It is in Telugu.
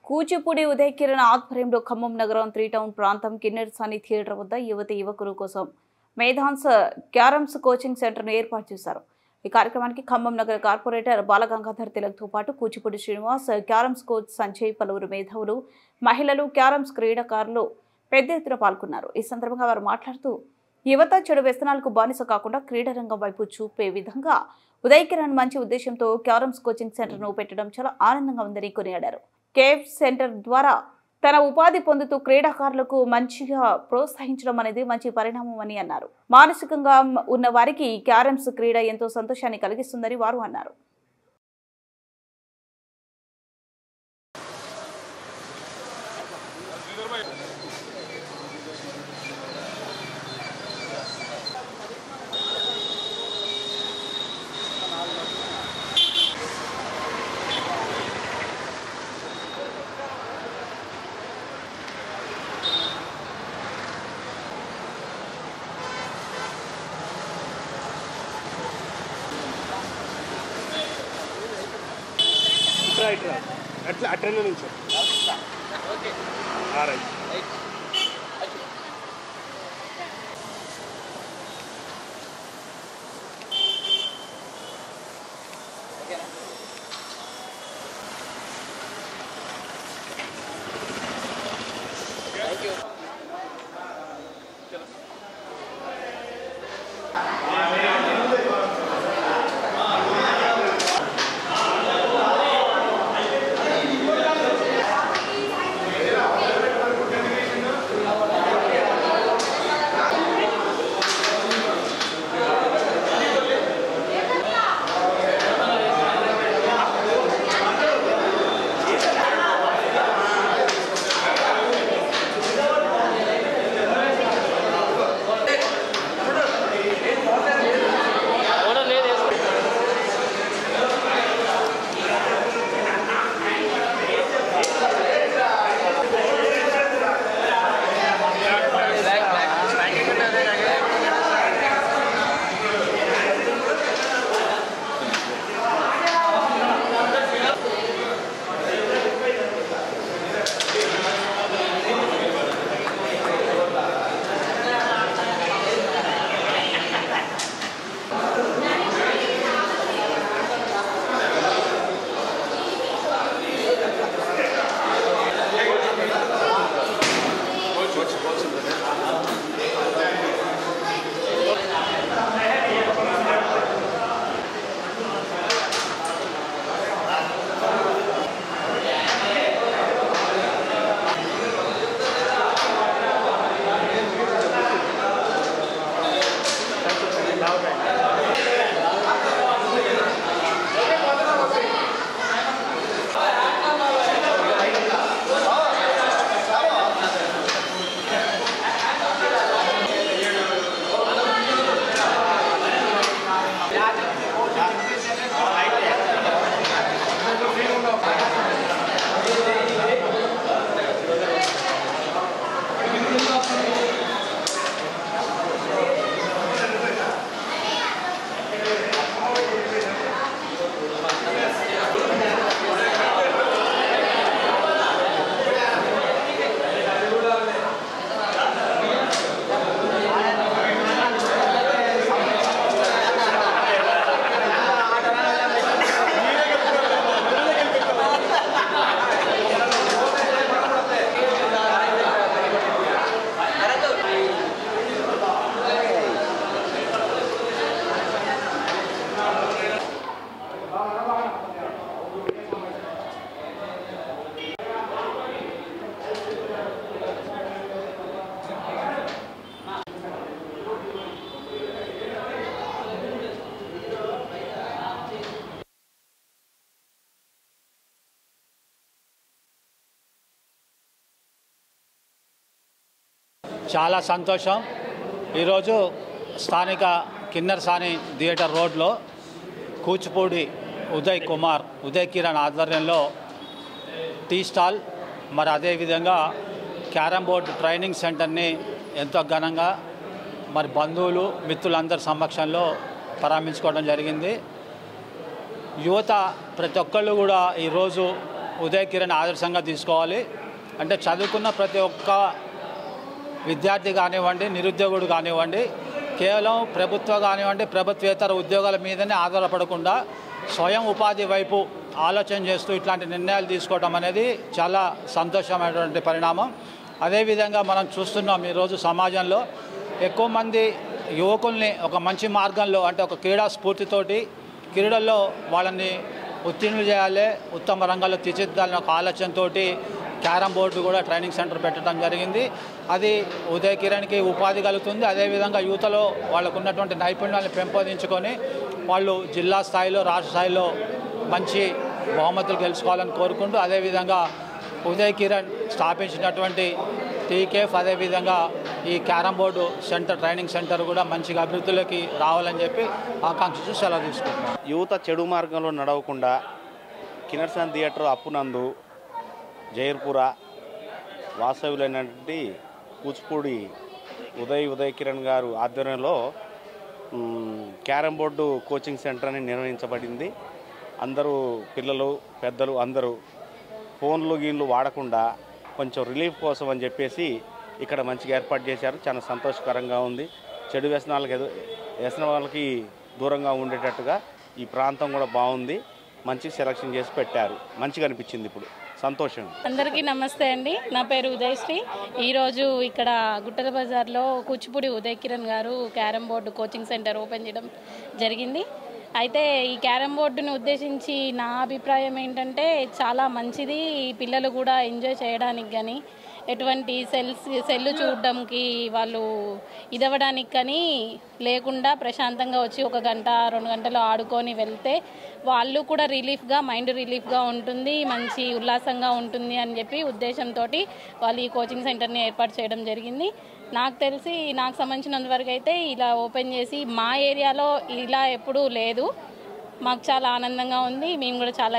కూచిపూడి ఉదయ్ కిరణ్ ఆధ్వర్యంలో ఖమ్మం నగరం 3 టౌన్ ప్రాంతం కిన్నెరసాని థియేటర్ వద్ద యువకుల కోసం మేధాన్స్ క్యారమ్స్ కోచింగ్ సెంటర్ను ఏర్పాటు చేశారు. ఈ కార్యక్రమానికి ఖమ్మం నగర కార్పొరేటర్ బాలగంగాధర్ తిలక్తో పాటు కూచిపూడి శ్రీనివాస్, క్యారమ్స్ కోచ్ సంజయ్, పలువురు మేధావులు, మహిళలు, క్యారమ్స్ క్రీడాకారులు పెద్ద ఎత్తున పాల్గొన్నారు. ఈ సందర్భంగా వారు మాట్లాడుతూ యువత చెడు వ్యసనాలకు బానిస కాకుండా క్రీడారంగం వైపు చూపే విధంగా ఉదయ్ కిరణ్ మంచి ఉద్దేశంతో క్యారమ్స్ కోచింగ్ సెంటర్ను పెట్టడం చాలా ఆనందంగా ఉందని కొనియాడారు. కేవ్ సెంటర్ ద్వారా తన ఉపాధి పొందుతూ క్రీడాకారులకు మంచిగా ప్రోత్సహించడం అనేది మంచి పరిణామం అని అన్నారు. మానసికంగా ఉన్న వారికి క్యారమ్స్ క్రీడ ఎంతో సంతోషాన్ని కలిగిస్తుందని వారు అన్నారు. అట్లా అటెండ్ నుంచి ఓకే ఆల్రైట్ ఓకేనా థాంక్యూ చాలా సంతోషం. ఈరోజు స్థానిక కిన్నెరసాని థియేటర్ రోడ్లో కూచిపూడి ఉదయ్ కిరణ్ ఆధ్వర్యంలో టీ స్టాల్, మరి అదేవిధంగా క్యారమ్ బోర్డు ట్రైనింగ్ సెంటర్ని ఎంతో ఘనంగా మరి బంధువులు మిత్రులందరి సమక్షంలో ప్రారంభించుకోవడం జరిగింది. యువత ప్రతి ఒక్కళ్ళు కూడా ఈరోజు ఉదయ్ కిరణ్ ఆదర్శంగా తీసుకోవాలి. అంటే చదువుకున్న ప్రతి ఒక్క విద్యార్థి కానివ్వండి, నిరుద్యోగుడు కానివ్వండి, కేవలం ప్రభుత్వ కానివ్వండి ప్రభుత్వేతర ఉద్యోగాల మీదనే ఆధారపడకుండా స్వయం ఉపాధి వైపు ఆలోచన చేస్తూ ఇట్లాంటి నిర్ణయాలు తీసుకోవడం అనేది చాలా సంతోషమైనటువంటి పరిణామం. అదేవిధంగా మనం చూస్తున్నాం ఈరోజు సమాజంలో ఎక్కువ మంది యువకుల్ని ఒక మంచి మార్గంలో అంటే ఒక క్రీడా స్ఫూర్తితోటి క్రీడల్లో వాళ్ళని ఉత్తీర్ణులు చేయాలి, ఉత్తమ రంగాల్లో తీర్చిదిద్దాలని ఒక ఆలోచనతో క్యారమ్ బోర్డు కూడా ట్రైనింగ్ సెంటర్ పెట్టడం జరిగింది. అది ఉదయ్ కిరణ్కి ఉపాధి కలుగుతుంది. అదేవిధంగా యువతలో వాళ్ళకు ఉన్నటువంటి నైపుణ్యాలను పెంపొందించుకొని వాళ్ళు జిల్లా స్థాయిలో రాష్ట్ర స్థాయిలో మంచి బహుమతులు గెలుచుకోవాలని కోరుకుంటూ అదేవిధంగా ఉదయ్ కిరణ్ స్థాపించినటువంటి టీకేఫ్ అదేవిధంగా ఈ carrom board centre training centre కూడా మంచిగా అభివృద్ధిలోకి రావాలని చెప్పి ఆకాంక్షిస్తూ సెలవు తీసుకుంటున్నాం. యువత చెడు మార్గంలో నడవకుండా కిన్నెరసాని థియేటర్ అప్పునందు జైర్పుర వాస్తవ్యులైనటువంటి కూచిపూడి ఉదయ్ కిరణ్ గారు ఆధ్వర్యంలో క్యారమ్ బోర్డు కోచింగ్ సెంటర్ అని నిర్వహించబడింది. అందరూ పిల్లలు పెద్దలు అందరూ ఫోన్లు గీన్లు వాడకుండా కొంచెం రిలీఫ్ కోసం అని చెప్పేసి ఇక్కడ మంచిగా ఏర్పాటు చేశారు. చాలా సంతోషకరంగా ఉంది. చెడు వ్యసనాలకి దూరంగా ఉండేటట్టుగా ఈ ప్రాంతం కూడా బాగుంది. మంచి సెలక్షన్ చేసి పెట్టారు. మంచిగా అనిపించింది. ఇప్పుడు సంతోషం. అందరికీ నమస్తే అండి. నా పేరు ఉదయశ్రీ. ఈరోజు ఇక్కడ గుట్టల బజార్లో కూచిపూడి ఉదయ్ కిరణ్ గారు carrom board coaching centre open చేయడం జరిగింది. అయితే ఈ క్యారమ్ బోర్డుని ఉద్దేశించి నా అభిప్రాయం ఏంటంటే చాలా మంచిది. పిల్లలు కూడా ఎంజాయ్ చేయడానికి కానీ ఎటువంటి సెల్లు చూడడానికి వాళ్ళు ఇదవ్వడానికి కానీ లేకుండా ప్రశాంతంగా వచ్చి 1 గంట 2 గంటలు ఆడుకొని వెళ్తే వాళ్ళు కూడా మైండ్ రిలీఫ్గా ఉంటుంది, మంచి ఉల్లాసంగా ఉంటుంది అని చెప్పి ఉద్దేశంతో వాళ్ళు ఈ కోచింగ్ సెంటర్ని ఏర్పాటు చేయడం జరిగింది. నాకు సంబంధించినంతవరకు అయితే ఇలా ఓపెన్ చేసి మా ఏరియాలో ఇలా ఎప్పుడూ లేదు. మాకు చాలా ఆనందంగా ఉంది. మేము కూడా చాలా